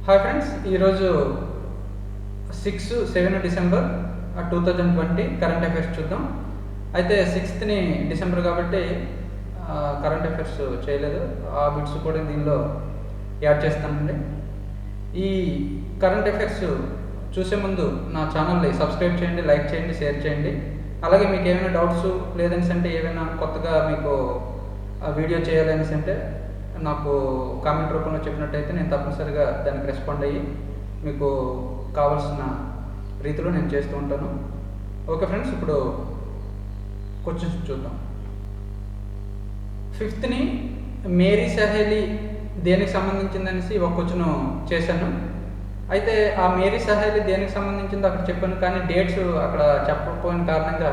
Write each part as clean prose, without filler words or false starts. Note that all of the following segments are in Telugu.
హాయ్ ఫ్రెండ్స్, ఈరోజు 6-7 డిసెంబర్ 2020 కరెంట్ అఫైర్స్ చూద్దాం. అయితే 6th డిసెంబర్ కాబట్టి కరెంట్ అఫైర్స్ చేయలేదు. ఆ బిట్స్ కూడా దీనిలో యాడ్ చేస్తానండి. ఈ కరెంట్ అఫైర్స్ చూసే ముందు నా ఛానల్ని సబ్స్క్రైబ్ చేయండి, లైక్ చేయండి, షేర్ చేయండి. అలాగే మీకు ఏమైనా డౌట్స్ లేదనేసి అంటే ఏమైనా కొత్తగా మీకు వీడియో చేయాలనేసి అంటే నాకు కామెంట్ రూపంలో చెప్పినట్టయితే నేను తప్పనిసరిగా దానికి రెస్పాండ్ అయ్యి మీకు కావాల్సిన రీతిలో నేను చేస్తూ ఉంటాను. ఓకే ఫ్రెండ్స్, ఇప్పుడు క్వశ్చన్స్ చూద్దాం. 5th మేరీ సహేలీ దేనికి సంబంధించిందనేసి ఒక క్వశ్చన్ చేశాను. అయితే ఆ మేరీ సహేలీ దేనికి సంబంధించిందో అక్కడ చెప్పాను, కానీ డేట్స్ అక్కడ చెప్పకపోయిన కారణంగా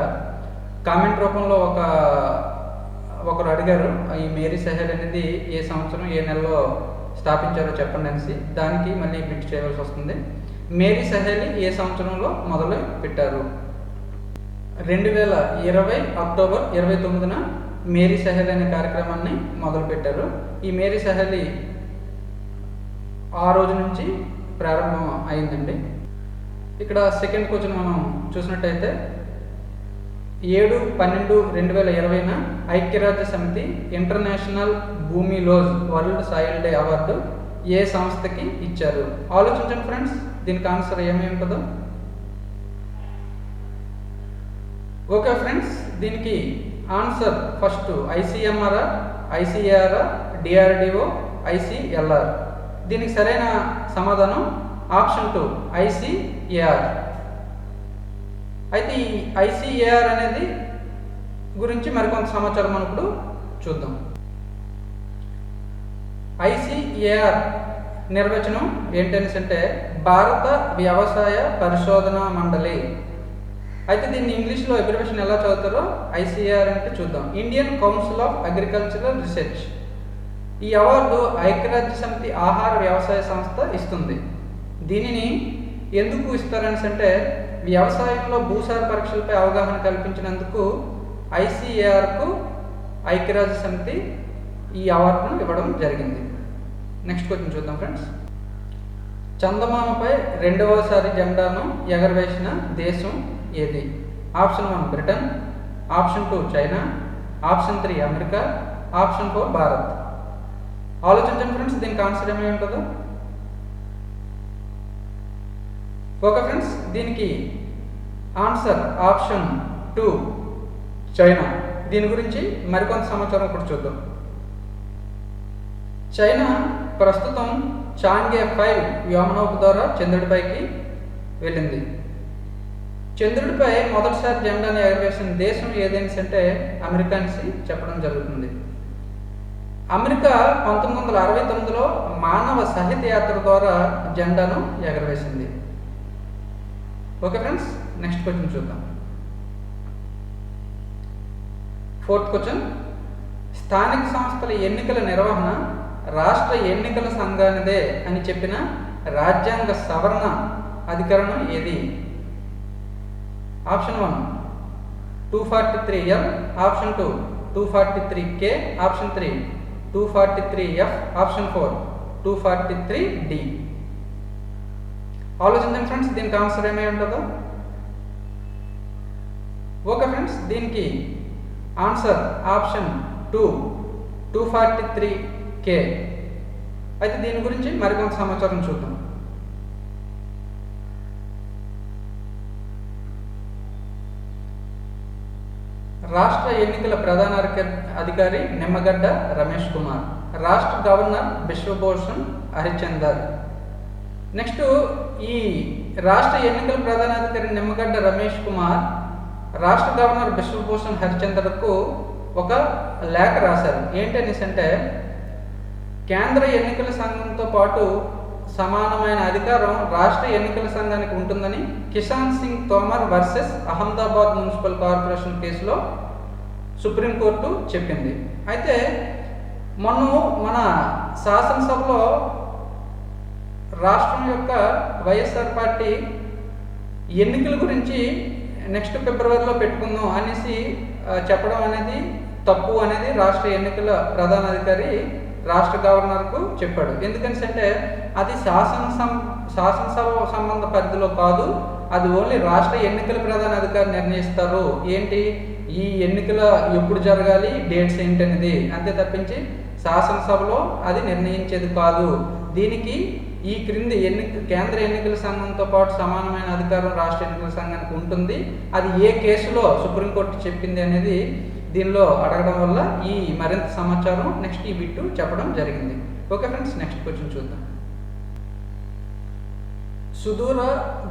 కామెంట్ రూపంలో ఒకరు అడిగారు, ఈ మేరీ సహేలీ అనేది ఏ సంవత్సరం ఏ నెలలో స్థాపించారో చెప్పండి అనేసి. దానికి మళ్ళీ బిట్ చేయవలసి వస్తుంది. మేరీ సహేలీ ఏ సంవత్సరంలో మొదలు పెట్టారు? 2020 అక్టోబర్ 29న మేరీ సహేలీ అనే కార్యక్రమాన్ని మొదలుపెట్టారు. ఈ మేరీ సహేలీ ఆ రోజు నుంచి ప్రారంభం అయిందండి. ఇక్కడ సెకండ్ క్వశ్చన్ మనం చూసినట్టయితే 7/12/2020న ఐక్యరాజ్య సమితి ఇంటర్నేషనల్ భూమి లోజ్ వరల్డ్ సాయిల్ డే అవార్డు ఏ సంస్థకి ఇచ్చారు? ఆలోచించండి ఫ్రెండ్స్, దీనికి ఆన్సర్ ఏమై ఉంటుందో. ఓకే ఫ్రెండ్స్, దీనికి answer first ICMR, ICAR, DRDO, ICLR. దీనికి సరైన సమాధానం ఆప్షన్ 2 ICAR. అయితే ఈ ICAR అనేది గురించి మరికొంత సమాచారం మనం ఇప్పుడు చూద్దాం. ICAR నిర్వచనం ఏంటనేసి అంటే భారత వ్యవసాయ పరిశోధన మండలి. అయితే దీన్ని ఇంగ్లీష్లో అబ్రివేషన్ ఎలా చదువుతారో ICAR అంటే చూద్దాం. Indian council of agricultural research. ఈ అవార్డు ఐక్యరాజ్య సమితి ఆహార వ్యవసాయ సంస్థ ఇస్తుంది. దీనిని ఎందుకు ఇస్తారనేసి అంటే వ్యవసాయంలో భూసార పరీక్షలపై అవగాహన కల్పించినందుకు ICARకు ఐక్యరాజ్య సమితి ఈ అవార్డును ఇవ్వడం జరిగింది. నెక్స్ట్ క్వశ్చన్ చూద్దాం ఫ్రెండ్స్. చందమామపై రెండవసారి జెండాను ఎగరవేసిన దేశం ఏది? Option 1 Britain, option 2 China, option 3 America, option 4 Bharat. ఆలోచించండి ఫ్రెండ్స్, దీనికి ఆన్సర్ ఏమై ఉంటుందో. ఓకే ఫ్రెండ్స్, దీనికి ఆన్సర్ ఆప్షన్ 2 చైనా. దీని గురించి మరికొంత సమాచారం కూడా చూద్దాం. చైనా ప్రస్తుతం చాంగే 5 వ్యోమనౌక ద్వారా చంద్రుడిపైకి వెళ్ళింది. చంద్రుడిపై మొదటిసారి జెండాను ఎగరవేసిన దేశం ఏదైనా అంటే అమెరికా అనేసి చెప్పడం జరుగుతుంది. అమెరికా 1969లో మానవ సహిత యాత్ర ద్వారా జెండాను ఎగరవేసింది. ఓకే ఫ్రెండ్స్, నెక్స్ట్ క్వశ్చన్ చూద్దాం. 4th question. స్థానిక సంస్థల ఎన్నికల నిర్వహణ రాష్ట్ర ఎన్నికల సంఘానిదే అని చెప్పిన రాజ్యాంగ సవరణ అధికరణం ఏది? Option 1 243L, option 2 243K, option 3 243F, option 4 243D. ఆలోచించండి ఫ్రెండ్స్, దీనికి ఆన్సర్ ఏమై ఉంటుందో. ఓకే ఫ్రెండ్స్, దీనికి ఆన్సర్ ఆప్షన్ 2 243K. అయితే దీని గురించి మరికొంత సమాచారం చూద్దాం. రాష్ట్ర ఎన్నికల ప్రధాన అధికారి నిమ్మగడ్డ రమేష్ కుమార్, రాష్ట్ర గవర్నర్ బిశ్వభూషణ్ హరిచందర్. నెక్స్ట్, ఈ రాష్ట్ర ఎన్నికల ప్రధానాధికారి నిమ్మగడ్డ రమేష్ కుమార్ రాష్ట్ర గవర్నర్ బిశ్వభూషణ్ హరిచందర్కు ఒక లేఖ రాశారు. ఏంటనేసి అంటే కేంద్ర ఎన్నికల సంఘంతో పాటు సమానమైన అధికారం రాష్ట్ర ఎన్నికల సంఘానికి ఉంటుందని Kisan Singh Tomar versus Ahmedabad municipal corporation కేసులో సుప్రీంకోర్టు చెప్పింది. అయితే మన శాసనసభలో రాష్ట్రం యొక్క వైఎస్ఆర్ పార్టీ ఎన్నికల గురించి నెక్స్ట్ ఫిబ్రవరిలో పెట్టుకుందాం అనేసి చెప్పడం అనేది తప్పు అనేది రాష్ట్ర ఎన్నికల ప్రధానాధికారి రాష్ట్ర గవర్నర్కు చెప్పాడు. ఎందుకంటే అది శాసనసభ సంబంధ పరిధిలో కాదు, అది ఓన్లీ రాష్ట్ర ఎన్నికల ప్రధాన అధికారి నిర్ణయిస్తారు. ఏంటి ఈ ఎన్నికల ఎప్పుడు జరగాలి, డేట్స్ ఏంటనేది, అంతే తప్పించి శాసనసభలో అది నిర్ణయించేది కాదు. దీనికి ఈ క్రింది కేంద్ర ఎన్నికల సంఘంతో పాటు సమానమైన అధికారం రాష్ట్ర ఎన్నికల సంఘానికి ఉంటుంది. అది ఏ కేసులో సుప్రీంకోర్టు చెప్పింది అనేది దీనిలో అడగడం వల్ల ఈ మరింత సమాచారం నెక్స్ట్ ఈ బిట్టు చెప్పడం జరిగింది. ఓకే ఫ్రెండ్స్, నెక్స్ట్ క్వశ్చన్ చూద్దాం. సుదూర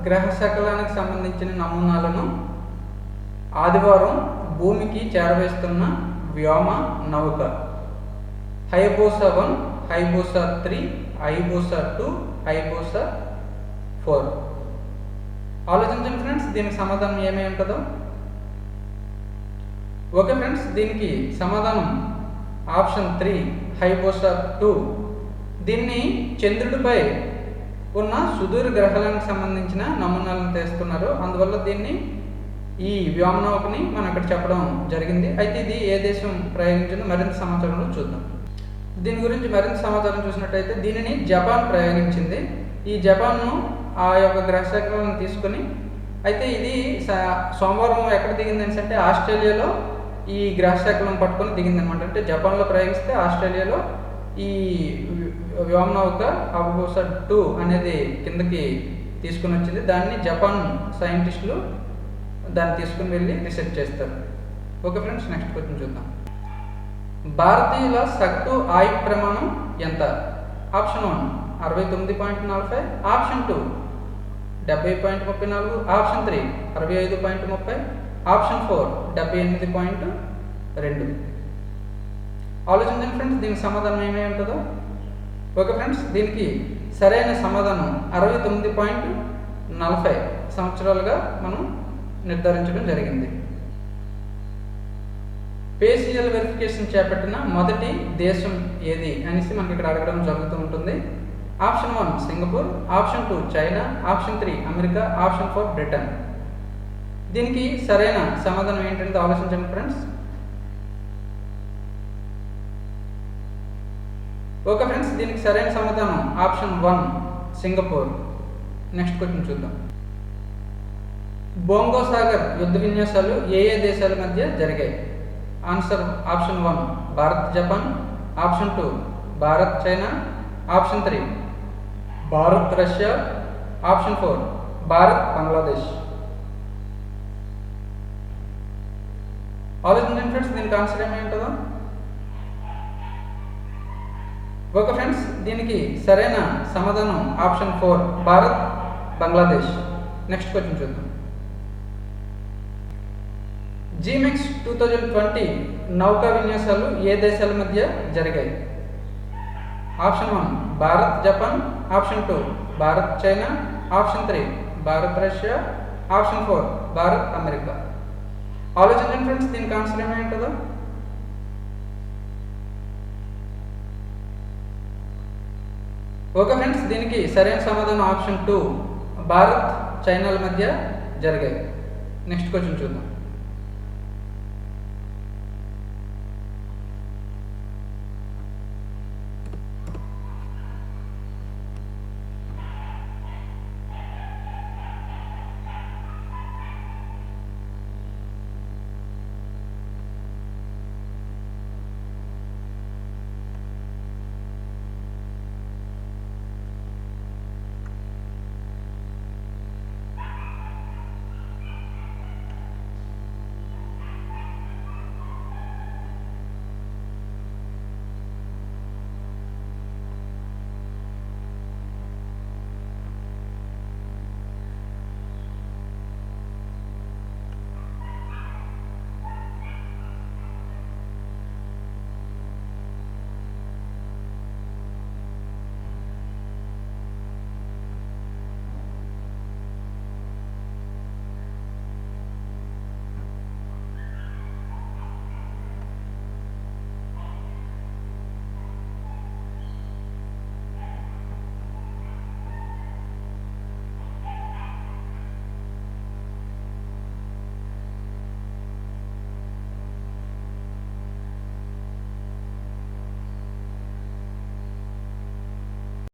గ్రహ శకలానికి సంబంధించిన నమూనాలను ఆదివారం భూమికి చేరవేస్తున్న వ్యోమ నౌక హైబోసా 1, హైబోసా 3, హైబోసా 2, హైబోసా 4. ఆలోచించండి ఫ్రెండ్స్, దీనికి సమాధానం ఏమై ఉంటుందో. ఓకే ఫ్రెండ్స్, దీనికి సమాధానం ఆప్షన్ 3 హైబోసా 2. దీన్ని చంద్రుడిపై ఉన్న సుదూర గ్రహాలకు సంబంధించిన నమూనాలను తీస్తున్నారు. అందువల్ల దీన్ని ఈ వ్యోమనౌకని మనం ఇక్కడ చెప్పడం జరిగింది. అయితే ఇది ఏ దేశం ప్రయోగించిందో మరింత సమాచారంలో చూద్దాం. దీని గురించి మరింత సమాచారం చూసినట్టయితే దీనిని జపాన్ ప్రయోగించింది. ఈ జపాన్ను ఆ యొక్క గ్రహశాఖలను తీసుకొని, అయితే ఇది సోమవారం ఎక్కడ దిగిందని అంటే ఆస్ట్రేలియాలో ఈ గ్రహశాఖలను పట్టుకొని దిగిందనమాట. అంటే జపాన్లో ప్రయోగిస్తే ఆస్ట్రేలియాలో ఈ వ్యోమనౌక హైబోసా 2 అనేది కిందకి తీసుకుని వచ్చింది. దాన్ని జపాన్ సైంటిస్టులు దాన్ని తీసుకుని వెళ్ళి రీసెర్చ్ చేస్తారు. ఓకే ఫ్రెండ్స్, నెక్స్ట్ క్వశ్చన్ చూద్దాం. భారతీయుల సగటు ఆయు ప్రమాణం ఎంత? Option 1 69.40, option 2 70.34, option 3 65.30, option 4 78.2. ఆలోచించండి ఫ్రెండ్స్, దీనికి సమాధానం ఏమై ఉంటుందో. ఓకే ఫ్రెండ్స్, దీనికి సరైన సమాధానం 69.40 సంవత్సరాలుగా మనం నిర్ధారించడం జరిగింది. ఫేషియల్ వెరిఫికేషన్ చేపట్టిన మొదటి దేశం ఏది అనేసి మనకి ఇక్కడ అడగడం జరుగుతూ ఉంటుంది. Option 1 Singapore, option 2 China, option 3 America, option 4 Britain. దీనికి సరైన సమాధానం ఏంటంటే ఆలోచించండి ఫ్రెండ్స్. ఓకే ఫ్రెండ్స్, దీనికి సరైన సమాధానం ఆప్షన్ 1 సింగపూర్. నెక్స్ట్ క్వశ్చన్ చూద్దాం. బోంగో సాగర్ యుద్ధ విన్యాసాలు ఏ దేశాల మధ్య జరిగాయి? Answer option 1 Bharat Japan, option 2 Bharat China, option 3 Bharat Russia, option 4 Bharat Bangladesh. ఆలోచించండి ఫ్రెండ్స్, దీనికి ఆన్సర్ ఏమై ఉంటుందో. ఓకే ఫ్రెండ్స్, దీనికి సరైన సమాధానం option 4 Bharat Bangladesh. Next question చూద్దాం. జీమెక్స్ 2020 నౌకా విన్యాసాలు ఏ దేశాల మధ్య జరిగాయి? Option 1 Bharat Japan, option 2 Bharat China, option 3 Bharat Russia, option 4 Bharat America. ఆలోచించండి ఫ్రెండ్స్, దీనికి ఆన్సర్ ఏమై ఉంటుందో. ఓకే ఫ్రెండ్స్, దీనికి సరైన సమాధానం ఆప్షన్ 2 భారత్ చైనాల మధ్య జరిగాయి. నెక్స్ట్ క్వశ్చన్ చూద్దాం.